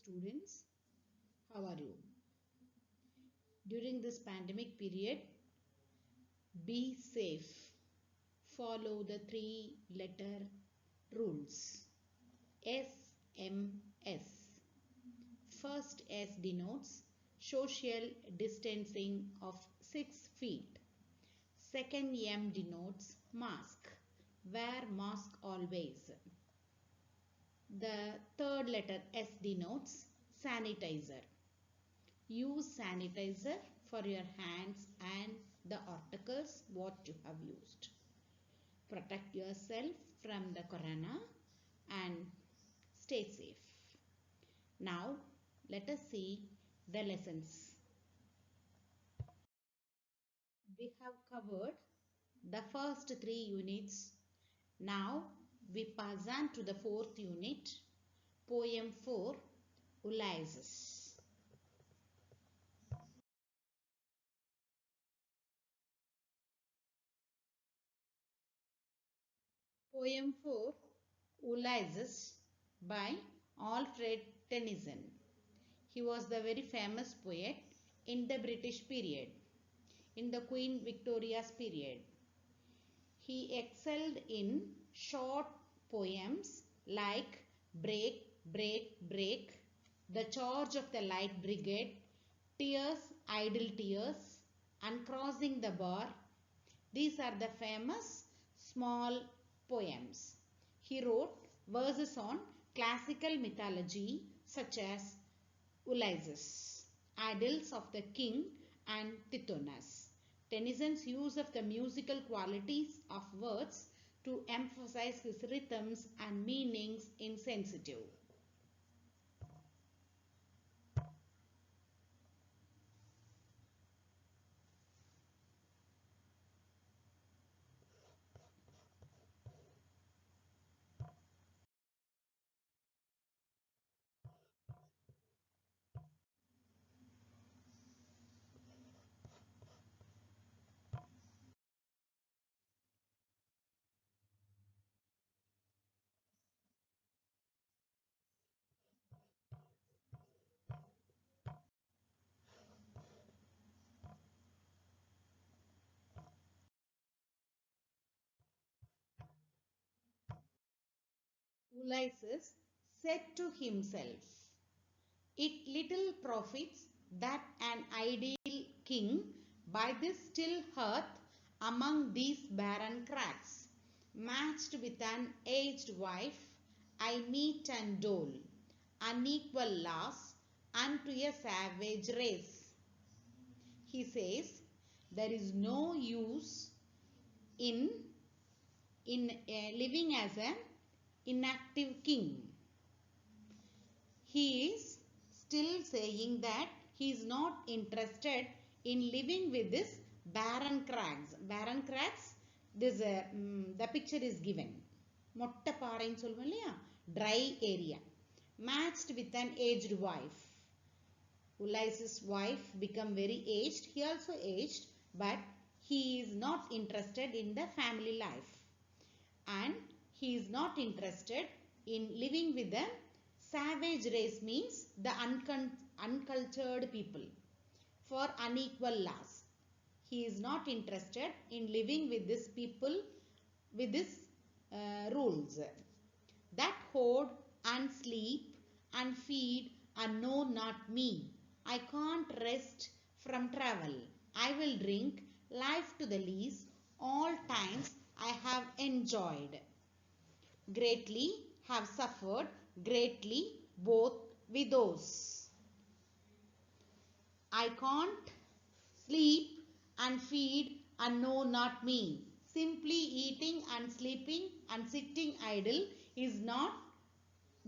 students. How are you? During this pandemic period, be safe. Follow the three-letter rules. SMS. First S denotes social distancing of 6 feet. Second M denotes mask. Wear mask always. The third letter S denotes sanitizer. Use sanitizer for your hands and the articles what you have used. Protect yourself from the corona and stay safe. Now let us see the lessons. We have covered the first 3 units. Now we pass on to the 4th unit, poem 4, Ulysses. Poem 4, Ulysses by Alfred Tennyson. He was the very famous poet in the British period, in the Queen Victoria's period. He excelled in short poems like Break, Break, Break, The Charge of the Light Brigade, Tears, Idle Tears, Uncrossing the Bar. These are the famous small poems. He wrote verses on classical mythology such as Ulysses, Idylls of the King and Tithonus. Tennyson's use of the musical qualities of words to emphasize his rhythms and meanings insensitive. Ulysses said to himself, "It little profits that an ideal king by this still hearth among these barren crags, matched with an aged wife, I meet and dole unequal loss unto a savage race." He says there is no use in living as an inactive king. He is still saying that he is not interested in living with this barren crags. Barren crags, the picture is given. Motta paarain solluvom illaya, dry area. Matched with an aged wife. Ulysses' wife become very aged. He also aged, but he is not interested in the family life. And he is not interested in living with the savage race, means the uncultured people, for unequal loss. He is not interested in living with these people with these rules that hoard and sleep and feed and know not me. I can't rest from travel. I will drink life to the lees. All times I have enjoyed greatly, have suffered greatly, both widows. I can't sleep and feed and know not me. Simply eating and sleeping and sitting idle is not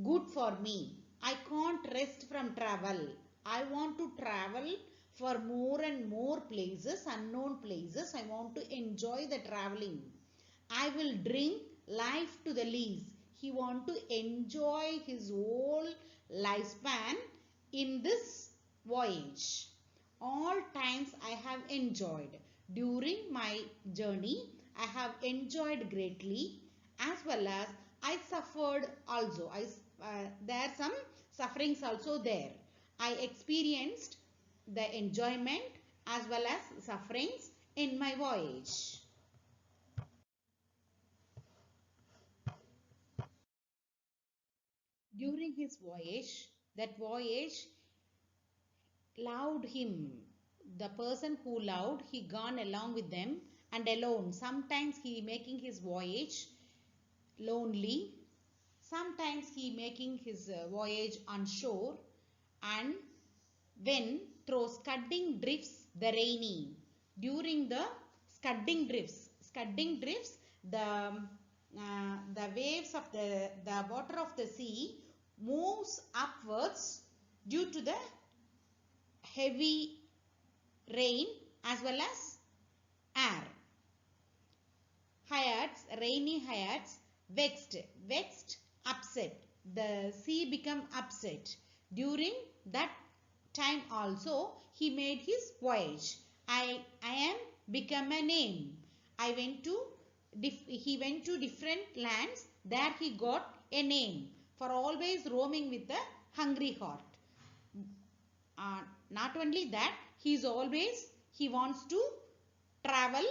good for me. I can't rest from travel. I want to travel for more and more places, unknown places. I want to enjoy the traveling. I will drink life to the least. He want to enjoy his whole lifespan in this voyage. All times I have enjoyed. During my journey, I have enjoyed greatly, as well as I suffered also. There are some sufferings also there. I experienced the enjoyment as well as sufferings in my voyage. During his voyage, that voyage loved him. The person who loved, he gone along with them and alone. Sometimes he making his voyage lonely. Sometimes he making his voyage on shore, and when through scudding drifts the rainy. During the scudding drifts, the waves of the water of the sea moves upwards due to the heavy rain as well as air. Rainy Hayats, vexed, upset. The sea become upset. During that time also he made his voyage. I am become a name. He went to different lands. There he got a name for always roaming with a hungry heart. Not only that, he wants to travel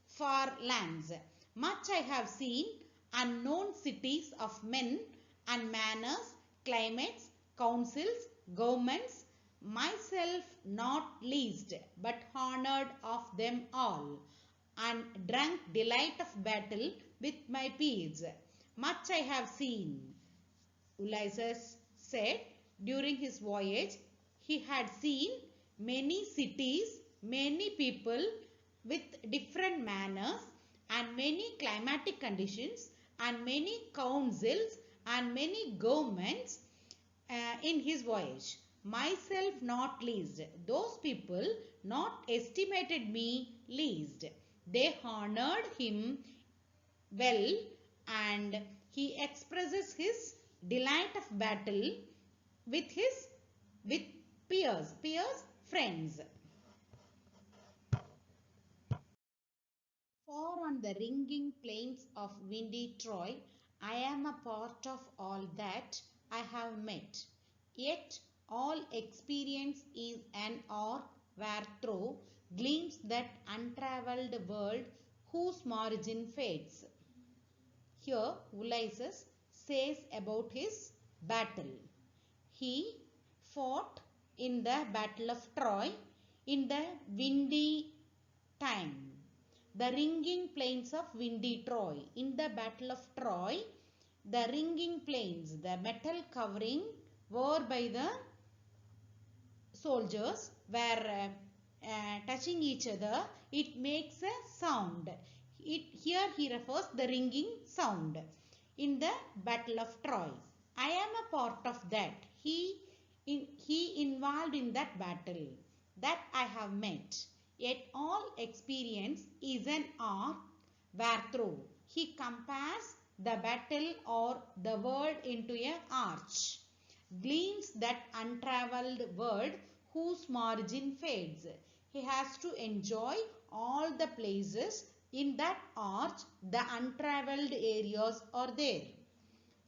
far lands. Much I have seen, unknown cities of men and manners, climates, councils, governments, myself not least, but honored of them all, and drunk delight of battle with my peers. Much I have seen. Ulysses said during his voyage he had seen many cities, many people with different manners and many climatic conditions and many councils and many governments in his voyage. Myself not least. Those people not estimated me least. They honored him well, and he expresses his delight of battle with peers, friends. For on the ringing plains of windy Troy, I am a part of all that I have met. Yet all experience is an orb wherethrough gleams that untravelled world whose margin fades. Here Ulysses says about his battle. He fought in the battle of Troy in the windy time. The ringing plains of windy Troy. In the battle of Troy, the ringing plains, the metal covering worn by the soldiers were touching each other. It makes a sound. Here he refers the ringing sound. In the battle of Troy, I am a part of that. He involved in that battle that I have met. Yet all experience is an arc wherethrough he compares the battle or the world into an arch. Gleams that untravelled world whose margin fades. He has to enjoy all the places in that arch. The untravelled areas are there.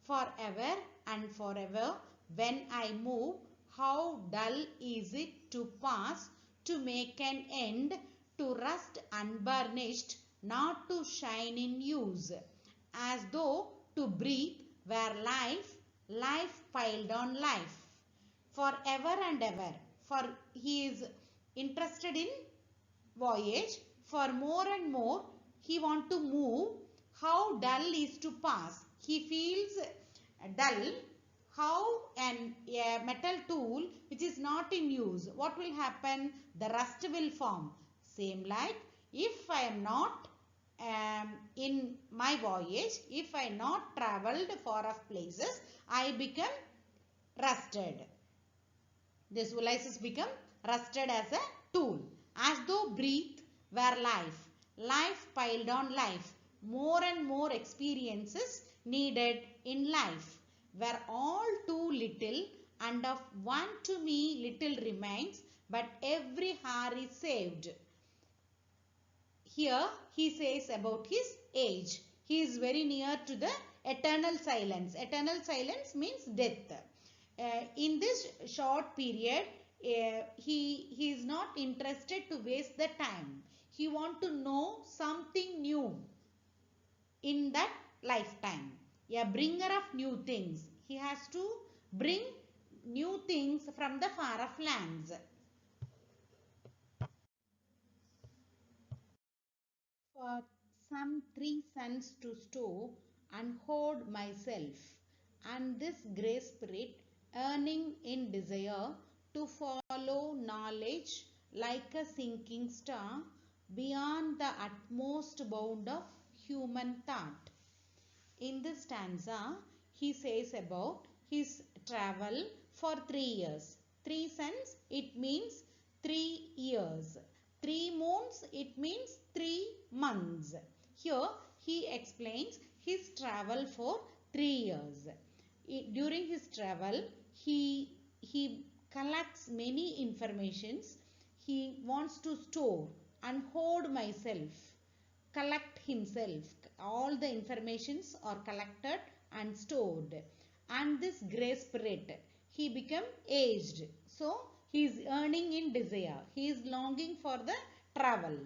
Forever and forever when I move, how dull is it to pass, to make an end, to rust unburnished, not to shine in use, as though to breathe were life piled on life. Forever and ever, for he is interested in voyage, for more and more he want to move. How dull is to pass, he feels dull. How a metal tool which is not in use, what will happen? The rust will form. Same like, if I am not in my voyage, if I not travelled far off places, I become rusted. This Ulysses become rusted as a tool. As though breath were life piled on life. More and more experiences needed in life. Were all too little, and of one to me little remains, but every hour is saved. Here he says about his age. He is very near to the eternal silence. Eternal silence means death. In this short period, he is not interested to waste the time. He want to know something new in that lifetime. A bringer of new things. He has to bring new things from the far off lands. For some 3 sons to stow and hoard myself, and this grey spirit earning in desire to follow knowledge like a sinking star beyond the utmost bound of human thought. In this stanza, he says about his travel for 3 years. 3 suns, it means 3 years. 3 moons, it means 3 months. Here, he explains his travel for 3 years. During his travel, he collects many informations. He wants to store and hoard myself, collect himself. All the informations are collected and stored. And this grey spirit, he become aged, so he is earning in desire, he is longing for the travel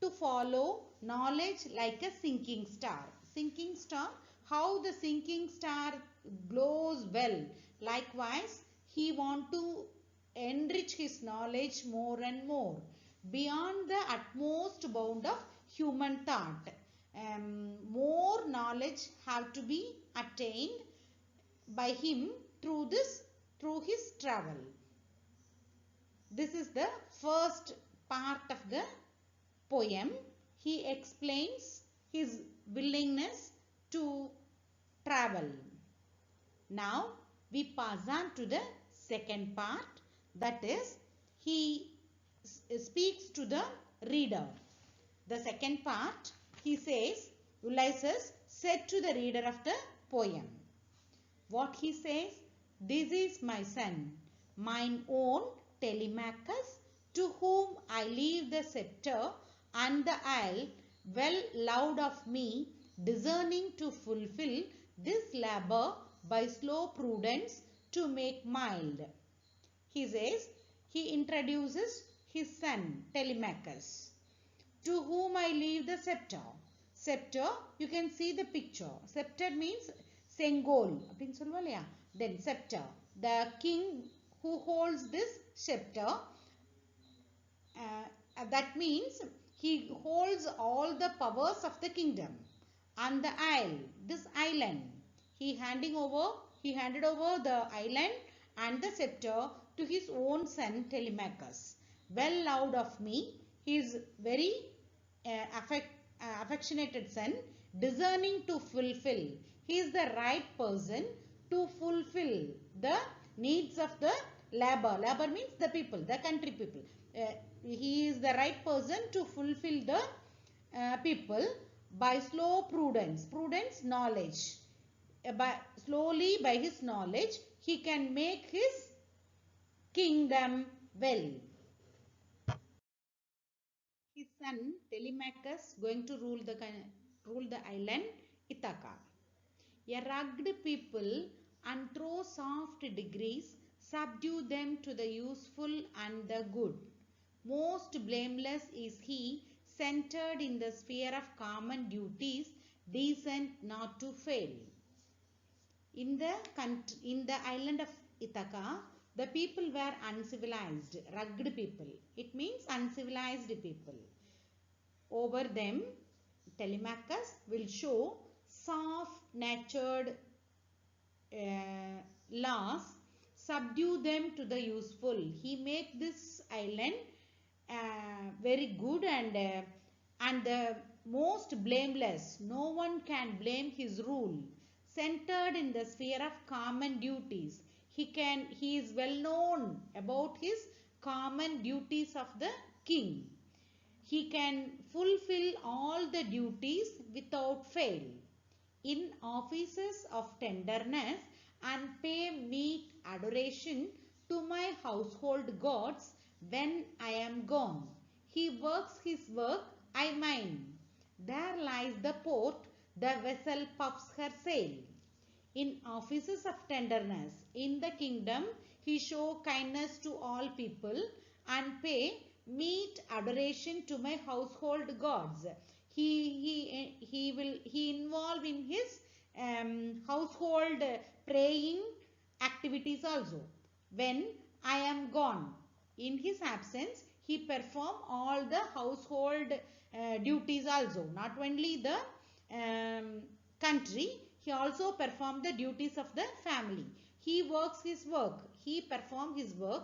to follow knowledge like a sinking star. Sinking star, how the sinking star glows well, likewise he want to enrich his knowledge more and more beyond the utmost bound of human thought. More knowledge have to be attained by him through his travel. This is the first part of the poem. He explains his willingness to travel. Now we pass on to the second part, that is he speaks to the reader. The second part, he says, Ulysses said to the reader of the poem. What he says? This is my son, mine own Telemachus, to whom I leave the scepter and the isle, well loved of me, discerning to fulfill this labor by slow prudence to make mild. He says, he introduces his son Telemachus, to whom I leave the scepter. Scepter, you can see the picture. Scepter means Sengol. Then scepter. The king who holds this scepter, that means he holds all the powers of the kingdom. And the isle, this island, he handed over the island and the scepter to his own son Telemachus. Well loved of me, he is very affectionate son, discerning to fulfill. He is the right person to fulfill the needs of the labor. Labor means the people, the country people. He is the right person to fulfill the people by slow prudence. Prudence, knowledge. Slowly by his knowledge, he can make his kingdom well. His son Telemachus going to rule the island Ithaca. A rugged people and through soft degrees subdue them to the useful and the good. Most blameless is he, centered in the sphere of common duties, decent not to fail. In the island of Ithaca, the people were uncivilized, rugged people. It means uncivilized people. Over them, Telemachus will show soft-natured laws, subdue them to the useful. He make this island very good and the most blameless. No one can blame his rule. Centered in the sphere of common duties. He is well known about his common duties of the king. He can fulfill all the duties without fail. In offices of tenderness and pay meet adoration to my household gods when I am gone. He works his work, I mine. There lies the port, the vessel puffs her sail. in offices of tenderness. In the kingdom, he show kindness to all people and pay meet adoration to my household gods. He involve in his household praying activities also. When I am gone, in his absence, he perform all the household duties also. Not only the country, he also perform the duties of the family. He works his work. He perform his work.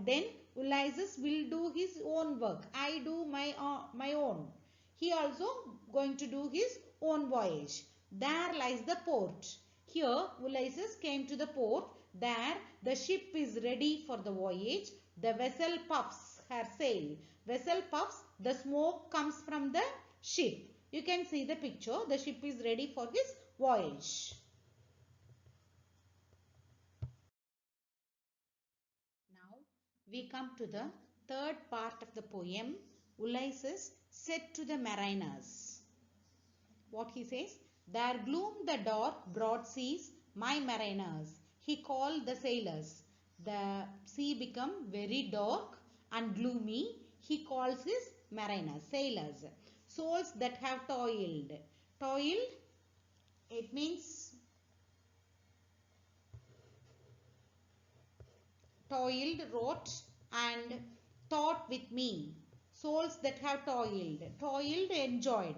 Then Ulysses will do his own work. I do my own. He also going to do his own voyage. There lies the port. Here Ulysses came to the port. There the ship is ready for the voyage. The vessel puffs her sail. Vessel puffs, the smoke comes from the ship. You can see the picture. The ship is ready for his voyage. Now we come to the third part of the poem. Ulysses said to the mariners. What he says? There gloom the dark broad seas, my mariners. He called the sailors. The sea become very dark and gloomy. He calls his mariners, sailors. Souls that have toiled. Toiled, it means toiled, wrote and thought with me. Souls that have toiled. Toiled, enjoyed.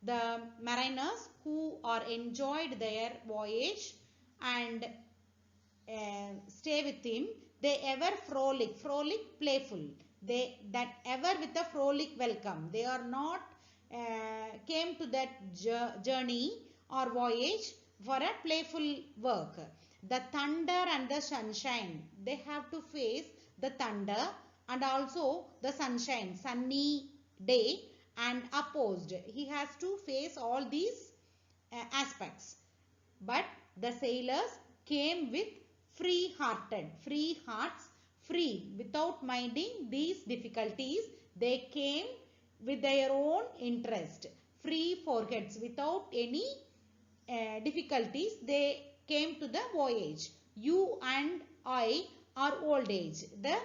The mariners who are enjoyed their voyage and stay with him, they ever frolic, playful. They that ever with a frolic welcome. They are not came to that journey or voyage for a playful work. The thunder and the sunshine, they have to face the thunder and also the sunshine, sunny day, and opposed. He has to face all these aspects. But the sailors came with free hearts, free, without minding these difficulties. They came with their own interest, free foreheads, without any difficulties. They came to the voyage. You and I are old age. The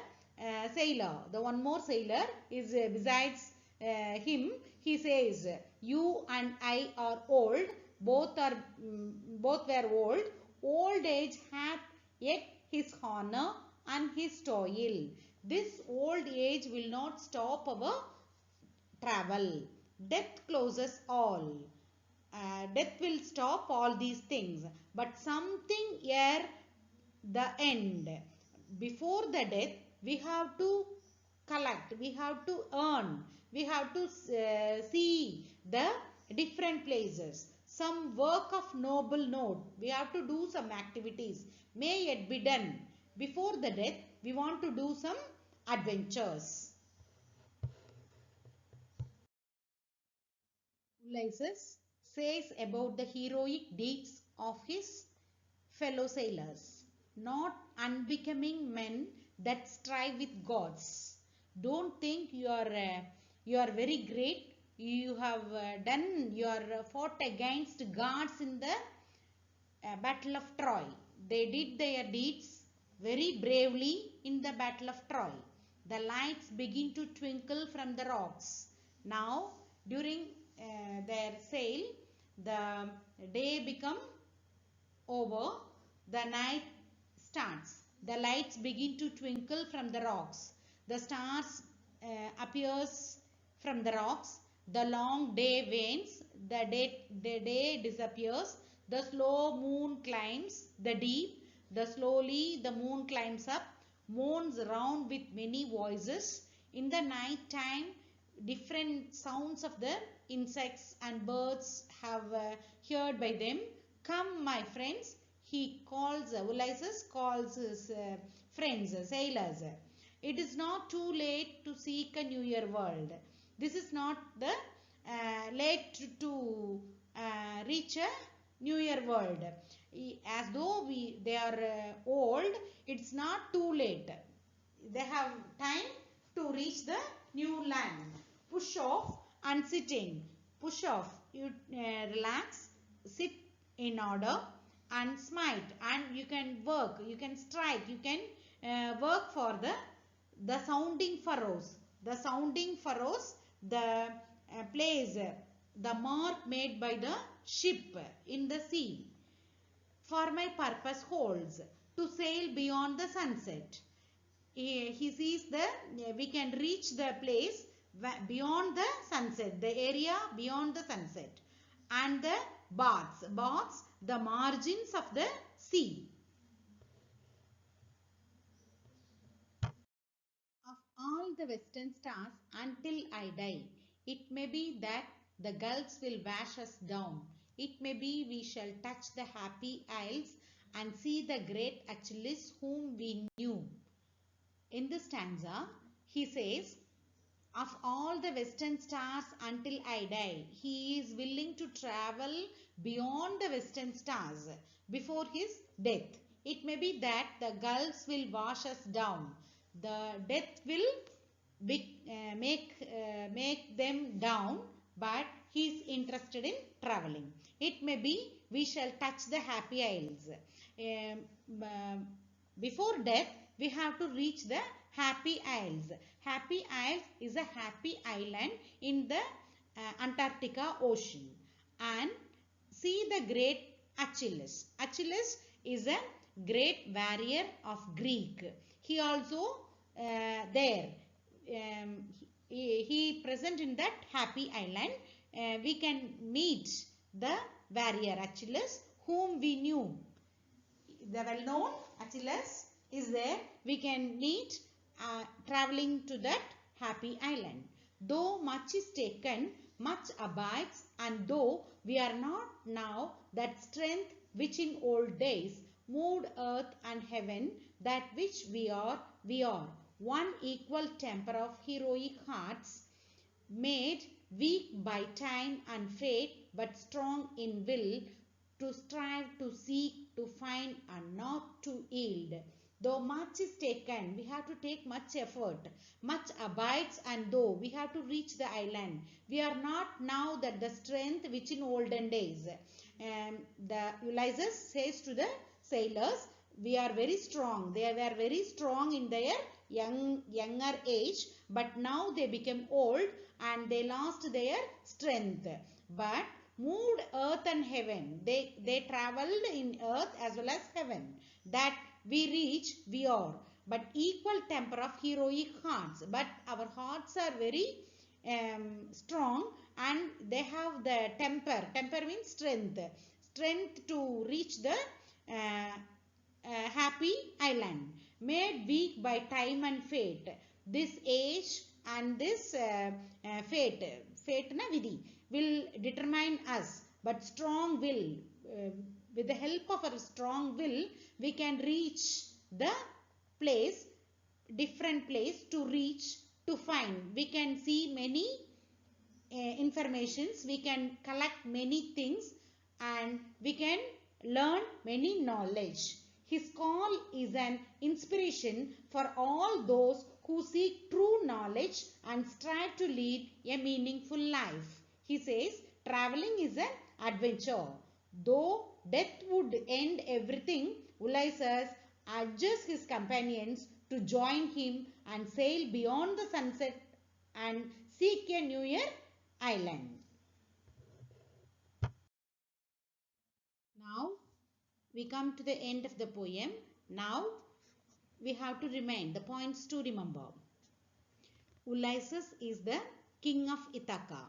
sailor, the one more sailor is besides him. He says, you and I are old. Both were old. Old age hath yet his honor and his toil. This old age will not stop our travel. Death closes all. Death will stop all these things. But something ere the end. Before the death, we have to collect, we have to earn, we have to see the different places. Some work of noble note. We have to do some activities. May yet be done. Before the death, we want to do some adventures. Ulysses says about the heroic deeds of his fellow sailors, not unbecoming men that strive with gods. Don't think you are very great. You have fought against gods in the battle of Troy. They did their deeds very bravely in the battle of Troy. The lights begin to twinkle from the rocks. Now, during their sail, the day become over, the night starts. The lights begin to twinkle from the rocks. The stars appears from the rocks. The long day wanes. The day disappears. The slow moon climbs the deep. The slowly the moon climbs up, moans round with many voices. In the night time, different sounds of the insects and birds have heard by them. Come, my friends, he calls, Ulysses calls his friends, sailors. It is not too late to seek a new year world. This is not the late to reach a new year world. As though they are old, it's not too late. They have time to reach the new land. Push off and sitting. Push off. You relax, sit in order, and smite, and you can work, you can strike, you can work for the sounding furrows. The sounding furrows, the place, the mark made by the ship in the sea. For my purpose holds to sail beyond the sunset. He sees we can reach the place beyond the sunset, the area beyond the sunset. And the baths, the margins of the sea. Of all the western stars until I die, it may be that the gulfs will wash us down. It may be we shall touch the happy isles and see the great Achilles whom we knew. In this stanza, he says, of all the western stars until I die, he is willing to travel beyond the western stars before his death. It may be that the gulfs will wash us down. The death will make them down, but he is interested in traveling. It may be we shall touch the happy isles. Before death, we have to reach the Happy Isles. Happy Isles is a happy island in the Antarctica Ocean. And see the great Achilles. Achilles is a great warrior of Greek. He also there. He present in that happy island. We can meet the warrior Achilles whom we knew. The well-known Achilles is there. We can meet traveling to that happy island. Though much is taken, much abides, and though we are not now that strength which in old days moved earth and heaven, that which we are, one equal temper of heroic hearts, made weak by time and fate, but strong in will, to strive, to seek, to find, and not to yield. Though much is taken, we have to take much effort. Much abides, and though we have to reach the island, we are not now that the strength which in olden days. The Ulysses says to the sailors, we are very strong. They were very strong in their younger age, but now they became old and they lost their strength. But moved earth and heaven. They traveled in earth as well as heaven. That we reach, we are. But equal temper of heroic hearts. But our hearts are very strong and they have the temper. Temper means strength. Strength to reach the happy island. Made weak by time and fate. This age and this fate na vidhi will determine us, but strong will, with the help of our strong will, we can reach the place, different place to reach, to find. We can see many informations, we can collect many things, and we can learn many knowledge. His call is an inspiration for all those who seek true knowledge and strive to lead a meaningful life. He says, traveling is an adventure. Though death would end everything, Ulysses urges his companions to join him and sail beyond the sunset and seek a newer island. Now, we come to the end of the poem. Now, we have to remind the points to remember. Ulysses is the king of Ithaca.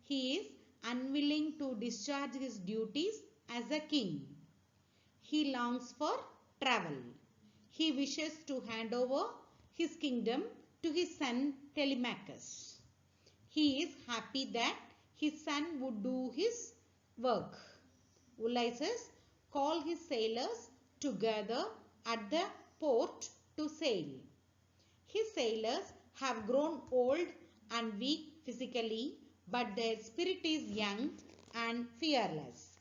He is unwilling to discharge his duties as a king. He longs for travel. He wishes to hand over his kingdom to his son Telemachus. He is happy that his son would do his work. Ulysses called his sailors together at the port to sail. His sailors have grown old and weak physically, but their spirit is young and fearless.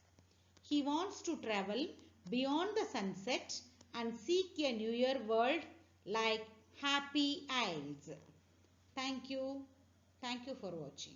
He wants to travel beyond the sunset and seek a newer world like Happy Isles. Thank you. Thank you for watching.